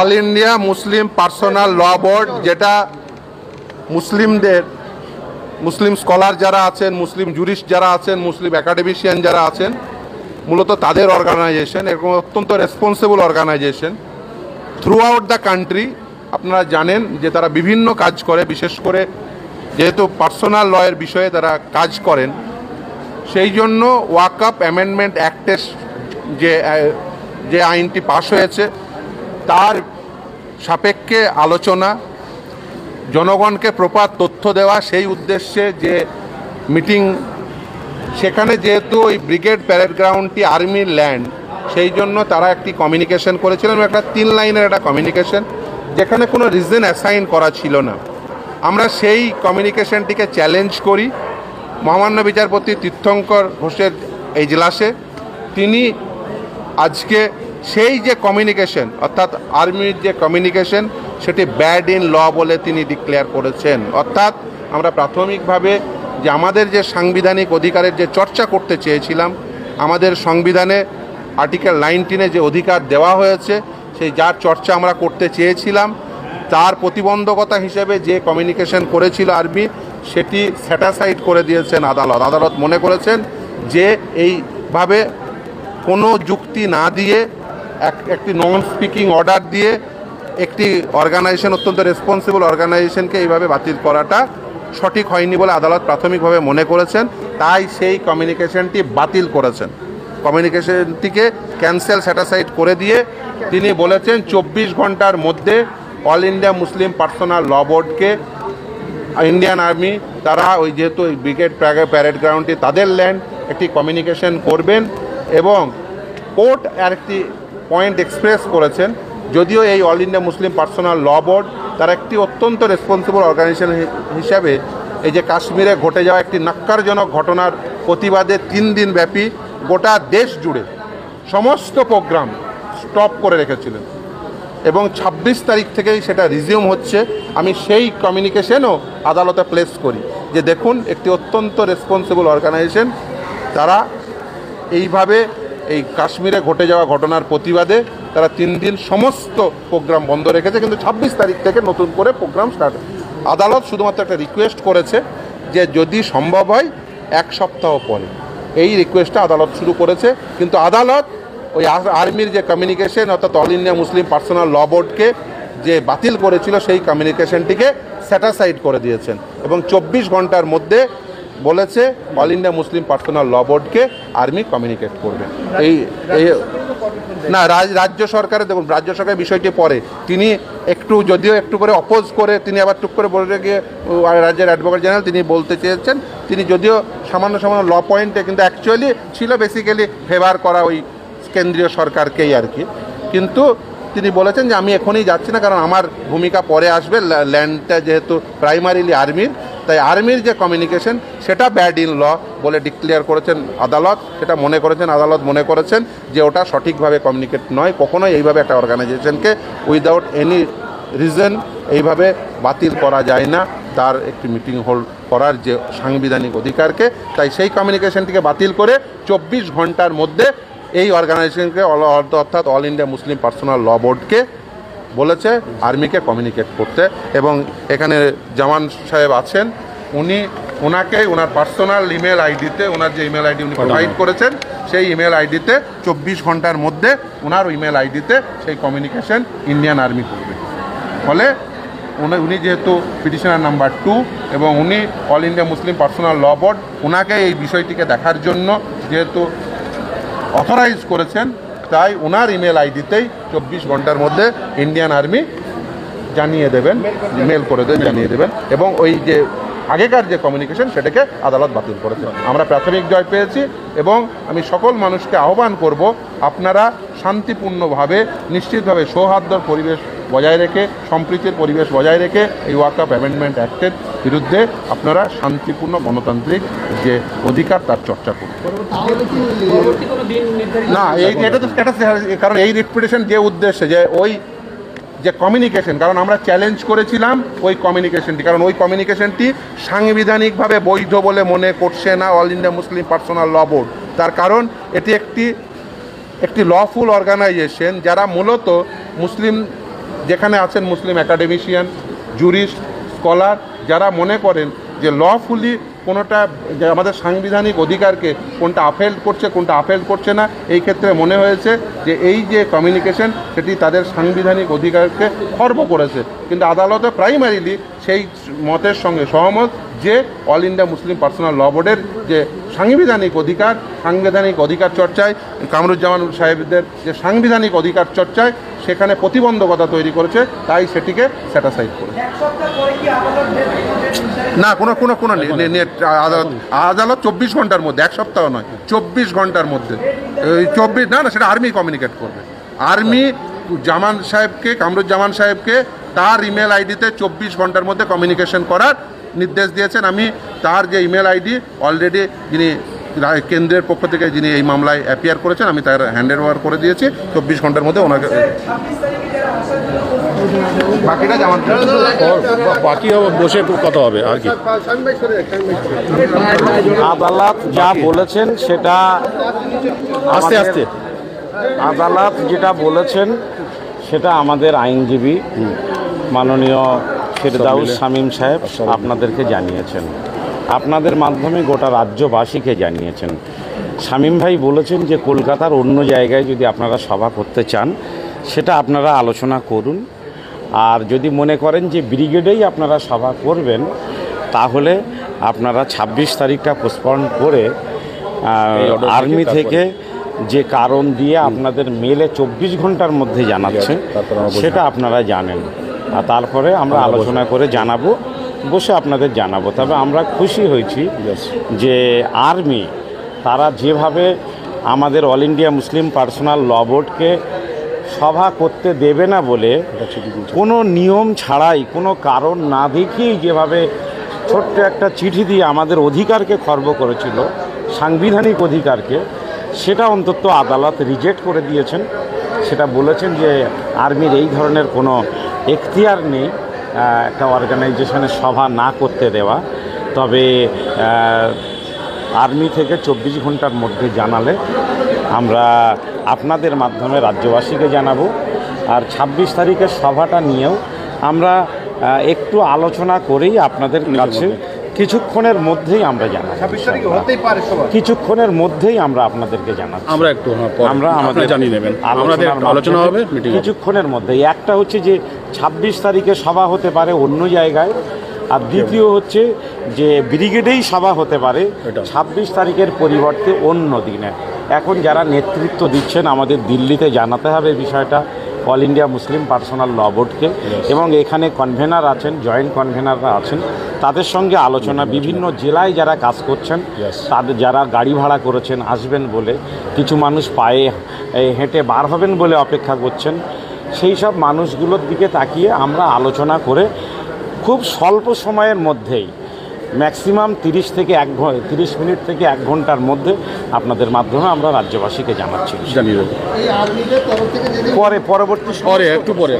All India Muslim personal ল board, যেটা মুসলিম scholar যারা আছেন, মুসলিম জুরিস্ট যারা আছেন, মুসলিম একাডেমিশিয়ান যারা আছেন, মূলত তাদের অর্গানাইজেশন, এরকম অত্যন্ত responsible organisation throughout the country. আপনারা জানেন যে তারা বিভিন্ন কাজ করে, বিশেষ করে যেহেতু পার্সোনাল লয়ের বিষয়ে তারা কাজ করেন, সেই জন্য ওয়াকফ অ্যামেন্ডমেন্ট অ্যাক্টের যে আইনটি পাশ হয়েছে তার সাপেক্ষে আলোচনা, জনগণকে প্রপার তথ্য দেওয়া, সেই উদ্দেশ্যে যে মিটিং, সেখানে যেহেতু ওই ব্রিগেড প্যারেড গ্রাউন্ডটি আর্মির ল্যান্ড, সেই জন্য তারা একটি কমিউনিকেশন করেছিলেন, একটা 3 লাইনের একটা কমিউনিকেশন, যেখানে কোনো রিজন অ্যাসাইন করা ছিল না। আমরা সেই কমিউনিকেশনটিকে চ্যালেঞ্জ করি মহামান্য বিচারপতি তীর্থঙ্কর ঘোষের এজলাসে। তিনি আজকে সেই যে কমিউনিকেশন, অর্থাৎ আর্মির যে কমিউনিকেশন, সেটি ব্যাড ইন ল বলে তিনি ডিক্লেয়ার করেছেন। অর্থাৎ আমরা প্রাথমিকভাবে যে আমাদের যে সাংবিধানিক অধিকারের যে চর্চা করতে চেয়েছিলাম, আমাদের সংবিধানে আর্টিকেল 19-এ যে অধিকার দেওয়া হয়েছে, সেই যার চর্চা আমরা করতে চেয়েছিলাম, তার প্রতিবন্ধকতা হিসেবে যে কমিউনিকেশন করেছিল আর্মি, সেটি স্যাটাসাইড করে দিয়েছেন আদালত মনে করেছেন যে এইভাবে কোনো যুক্তি না দিয়ে, একটি নন স্পিকিং অর্ডার দিয়ে একটি অর্গানাইজেশন, অত্যন্ত রেসপন্সিবল অর্গানাইজেশনকে এইভাবে বাতিল করাটা সঠিক হয়নি বলে আদালত প্রাথমিকভাবে মনে করেছেন। তাই সেই কমিউনিকেশনটি বাতিল করেছেন, কমিউনিকেশনটিকে ক্যান্সেল স্যাটাসাইড করে দিয়ে তিনি বলেছেন 24 ঘন্টার মধ্যে অল ইন্ডিয়া মুসলিম পার্সোনাল ল বোর্ডকে, ইন্ডিয়ান আর্মি, তারা ওই যেহেতু ওই ব্রিগেড প্যারেড গ্রাউন্ডটি তাদের ল্যান্ড, একটি কমিউনিকেশন করবেন। এবং কোর্ট আরেকটি পয়েন্ট এক্সপ্রেস করেছেন, যদিও এই অল ইন্ডিয়া মুসলিম পার্সোনাল ল বোর্ড তার একটি অত্যন্ত রেসপন্সিবল অর্গানাইজেশন হিসাবে এই যে কাশ্মীরে ঘটে যাওয়া একটি ন্যক্কারজনক ঘটনার প্রতিবাদে 3 দিন ব্যাপী গোটা দেশ জুড়ে সমস্ত প্রোগ্রাম স্টপ করে রেখেছিলেন, এবং 26 তারিখ থেকেই সেটা রিজিউম হচ্ছে। আমি সেই কমিউনিকেশনও আদালতে প্লেস করি যে দেখুন, একটি অত্যন্ত রেসপন্সিবল অর্গানাইজেশন, তারা এইভাবে এই কাশ্মীরে ঘটে যাওয়া ঘটনার প্রতিবাদে তারা 3 দিন সমস্ত প্রোগ্রাম বন্ধ রেখেছে, কিন্তু 26 তারিখ থেকে নতুন করে প্রোগ্রাম স্টার্ট। আদালত শুধুমাত্র একটা রিকোয়েস্ট করেছে যে যদি সম্ভব হয় 1 সপ্তাহ পরে, এই রিকোয়েস্টটা আদালত শুরু করেছে। কিন্তু আদালত ওই আর্মির যে কমিউনিকেশন, অর্থাৎ অল ইন্ডিয়া মুসলিম পার্সোনাল ল বোর্ডকে যে বাতিল করেছিল, সেই কমিউনিকেশনটিকে স্যাটাসাইড করে দিয়েছেন, এবং 24 ঘন্টার মধ্যে বলেছে অল ইন্ডিয়া মুসলিম পার্সোনাল ল বোর্ডকে আর্মি কমিউনিকেট করবে। এই না, রাজ্য সরকারের, দেখুন রাজ্য সরকারের বিষয়টি পরে, তিনি যদিও একটু করে অপোজ করে, তিনি আবার টুক করে বলে গিয়ে রাজ্যের অ্যাডভোকেট জেনারেল তিনি বলতে চেয়েছেন, তিনি যদিও সামান্য ল পয়েন্টে, কিন্তু অ্যাকচুয়ালি ছিল বেসিক্যালি ফেভার করা ওই কেন্দ্রীয় সরকারকেই আর কি। কিন্তু তিনি বলেছেন যে আমি এখনই যাচ্ছি না, কারণ আমার ভূমিকা পরে আসবে, ল্যান্ডটা যেহেতু প্রাইমারিলি আর্মির, তাই আর্মির যে কমিউনিকেশন সেটা ব্যাড ইন ল বলে ডিক্লেয়ার করেছেন আদালত। সেটা আদালত মনে করেছেন যে ওটা সঠিকভাবে কমিউনিকেট নয়, কখনোই এইভাবে একটা অর্গানাইজেশনকে উইদাউট এনি রিজন এইভাবে বাতিল করা যায় না, তার একটি মিটিং হোল্ড করার যে সাংবিধানিক অধিকারকে। তাই সেই কমিউনিকেশনটিকে বাতিল করে 24 ঘন্টার মধ্যে এই অর্গানাইজেশনকে, অর্থাৎ অল ইন্ডিয়া মুসলিম পার্সোনাল ল বোর্ডকে বলেছে আর্মিকে কমিউনিকেট করতে। এবং এখানে জামান সাহেব আছেন, ওনাকে ওনার পার্সোনাল ইমেল আইডিতে, ওনার যে ইমেল আইডি উনি প্রোভাইড করেছেন, সেই ইমেল আইডিতে 24 ঘন্টার মধ্যে ওনার ইমেল আইডিতে সেই কমিউনিকেশন ইন্ডিয়ান আর্মি করবে। ফলে উনি যেহেতু পিটিশনার নাম্বার 2, এবং উনি অল ইন্ডিয়া মুসলিম পার্সোনাল ল বোর্ড ওনাকে এই বিষয়টিকে দেখার জন্য যেহেতু অথরাইজ করেছেন, তাই ওনার ইমেল আইডিতেই 24 ঘন্টার মধ্যে ইন্ডিয়ান আর্মি জানিয়ে দেবেন, মেল করে জানিয়ে দেবেন। এবং ওই যে আগেকার যে কমিউনিকেশন, সেটাকে আদালত বাতিল করেছে। আমরা প্রাথমিক জয় পেয়েছি, এবং আমি সকল মানুষকে আহ্বান করব, আপনারা শান্তিপূর্ণভাবে, নিশ্চিতভাবে সৌহার্দ্যর পরিবেশ বজায় রেখে, সম্প্রীতির পরিবেশ বজায় রেখে এই ওয়াকফ অ্যামেন্ডমেন্ট অ্যাক্টের বিরুদ্ধে আপনারা শান্তিপূর্ণ গণতান্ত্রিক যে অধিকার, তার চর্চা করুন। না, এটা তো কারণ এই রিপিটেশন যে উদ্দেশ্যে, যে ওই যে কমিউনিকেশন, কারণ আমরা চ্যালেঞ্জ করেছিলাম ওই কমিউনিকেশনটি, কারণ ওই কমিউনিকেশনটি সাংবিধানিকভাবে বৈধ বলে মনে করছে না অল ইন্ডিয়া মুসলিম পার্সোনাল ল বোর্ড। তার কারণ এটি একটি লফুল অর্গানাইজেশন, যারা মূলত মুসলিম যেখানে আছেন মুসলিম একাডেমিশিয়ান, জুরিস্ট, স্কলার, যারা মনে করেন যে লফুলি কোনোটা যে আমাদের সাংবিধানিক অধিকারকে কোনটা আপহেল্ড করছে কোনটা আপহেল্ড করছে না, এই ক্ষেত্রে মনে হয়েছে যে এই যে কমিউনিকেশন সেটি তাদের সাংবিধানিক অধিকারকে খর্ব করেছে। কিন্তু আদালতে প্রাইমারিলি সেই মতের সঙ্গে সহমত যে অল ইন্ডিয়া মুসলিম পার্সোনাল ল বোর্ডের যে সাংবিধানিক অধিকার চর্চায় কামরুজ্জামান সাহেবদের যে সাংবিধানিক অধিকার চর্চায় সেখানে প্রতিবন্ধকতা তৈরি করেছে, তাই সেটিকে স্যাটাসাইড করে। না, কোনো আদালত 24 ঘন্টার মধ্যে, এক সপ্তাহ নয়, 24 ঘন্টার মধ্যে, 24 না সেটা আর্মি কমিউনিকেট করবে। আর্মি কামরুজ্জামান সাহেবকে তার ইমেল আইডিতে 24 ঘন্টার মধ্যে কমিউনিকেশন করার নির্দেশ দিয়েছেন। আমি তার যে ইমেল আইডি অলরেডি যিনি কেন্দ্রের পক্ষ থেকে যিনি এই মামলায় অ্যাপিয়ার করেছেন আমি তার হ্যান্ড ওভার করে দিয়েছি। 24 ঘন্টার মধ্যে ওনাকে বাকিটা বাকি বসে কথা হবে আর কি। আদালত যা বলেছেন সেটা আস্তে আস্তে আদালত যেটা বলেছেন সেটা আমাদের আইনজীবী মাননীয় ফেরদাউস শামীম সাহেব আপনাদেরকে জানিয়েছেন, আপনাদের মাধ্যমে গোটা রাজ্যবাসীকে জানিয়েছেন। শামীম ভাই বলেছেন যে কলকাতার অন্য জায়গায় যদি আপনারা সভা করতে চান সেটা আপনারা আলোচনা করুন, আর যদি মনে করেন যে ব্রিগেডেই আপনারা সভা করবেন তাহলে আপনারা 26 তারিখটা পোস্টপন করে আর্মি থেকে যে কারণ দিয়ে আপনাদের মেলে 24 ঘন্টার মধ্যে জানাচ্ছে সেটা আপনারা জানেন, আর তারপরে আমরা আলোচনা করে জানাবো, বসে আপনাদের জানাবো। তবে আমরা খুশি হয়েছি যে আর্মি তারা যেভাবে আমাদের অল ইন্ডিয়া মুসলিম পার্সোনাল ল বোর্ডকে সভা করতে দেবে না বলে কোনো নিয়ম ছাড়াই কোনো কারণ না দেখিয়েই যেভাবে ছোট্ট একটা চিঠি দিয়ে আমাদের অধিকারকে খর্ব করেছিল, সাংবিধানিক অধিকারকে, সেটা অন্তত আদালত রিজেক্ট করে দিয়েছেন। সেটা বলেছেন যে আর্মির এই ধরনের কোনো এখতিয়ার নেই একটা অর্গানাইজেশনের সভা না করতে দেওয়া, তবে আর্মি থেকে 24 ঘন্টার মধ্যে জানালে আমরা আপনাদের মাধ্যমে রাজ্যবাসীকে জানাবো। আর 26 তারিখের সভাটা নিয়েও আমরা একটু আলোচনা করেই আপনাদের কাছে কিছুক্ষণের মধ্যেই আমরা জানাবো, কিছুক্ষণের মধ্যেই আমরা আপনাদেরকে জানাবো। আমরা আমাদের জানিয়ে দেবেন, আলোচনা হবে কিছুক্ষণের মধ্যেই। একটা হচ্ছে যে 26 তারিখে সভা হতে পারে অন্য জায়গায়, আর দ্বিতীয় হচ্ছে যে ব্রিগেডেই সভা হতে পারে 26 তারিখের পরিবর্তে অন্য দিনে। এখন যারা নেতৃত্ব দিচ্ছেন আমাদের দিল্লিতে জানাতে হবে বিষয়টা অল ইন্ডিয়া মুসলিম পার্সোনাল ল বোর্ডকে, এবং এখানে কনভেনার আছেন, জয়েন্ট কনভেনাররা আছেন, তাদের সঙ্গে আলোচনা, বিভিন্ন জেলায় যারা কাজ করছেন তাদের যারা গাড়ি ভাড়া করেছেন আসবেন বলে, কিছু মানুষ পায়ে হেঁটে বার হবেন বলে অপেক্ষা করছেন, সেই সব মানুষগুলোর দিকে তাকিয়ে আমরা আলোচনা করে খুব স্বল্প সময়ের মধ্যেই ম্যাক্সিমাম 30 মিনিট থেকে 1 ঘন্টার মধ্যে আপনাদের মাধ্যমে আমরা রাজ্যবাসীকে জানাচ্ছি, জানিয়ে দেবো। পরবর্তী একটু পরে